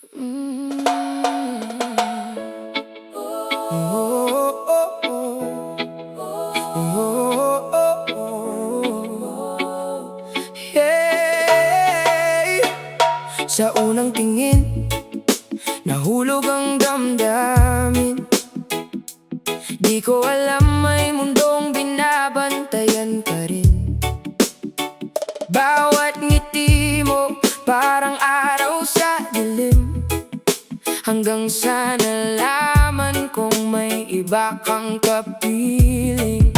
Sa unang tingin, nahulog ang damdamin. Di ko alam may mundong binabantayan ka rin. Bawat ngiti mo parang araw sa dilim, hanggang sa nalaman kong may iba kang kapiling.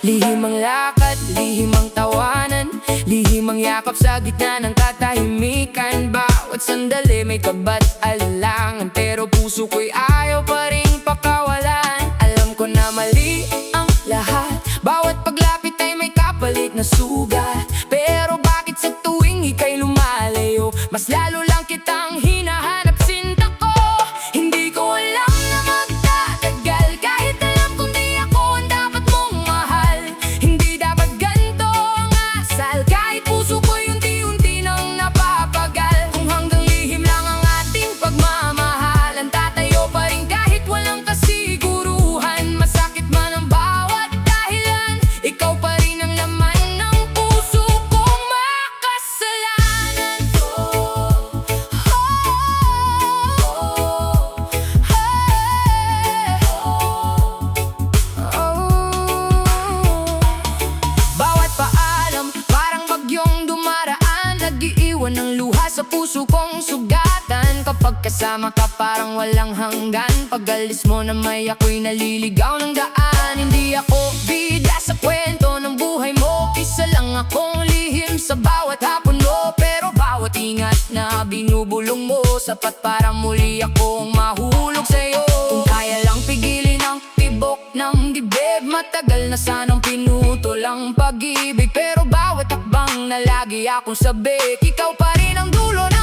Lihim ang lakad, lihim ang tawanan, lihim ang yakap sa gitna ng katahimikan. Bawat sandali may kabat alangan, pero puso ko'y ayaw pa rin pakawalan. Alam ko na mali ang lahat, bawat paglapit ay may kapalit na sugat. Pero bakit sa tuwing ika'y lumalayo, mas lalo lang kitang hinahanap, sinta ko. Hindi ko alam na magtatagal, kahit alam kong di ako ang dapat mong mahal. Hindi dapat ganito ang asal, kahit puso ko'y unti-unti nang napapagal. Kung hanggang lihim lang ang ating pagmamahalan, tatayo pa rin kahit walang kasiguruhan. Masakit man ang bawat dahilan, ikaw pa rin ang laman ng puso kong makasalanan. Bawat paalam parang bagyong dumaraan, nag-iiwan ng luha sa puso kong sugatan. Kapag kasama ka parang walang hanggan, pag alis mo na may ako'y naliligaw ng daan. Hindi ako bida sa kwento ng buhay mo, isa lang akong lihim sa bawat hapon mo. Pero bawat ingat na binubulong mo, sapat para muli akong mahulog sa'yo. Kung kaya lang pigilin ang tibok ng dibdib, matagal na sanang pinutol ang pag-ibig. Pero bawat hakbang na lagi akong sabik, ikaw pa rin ang dulo na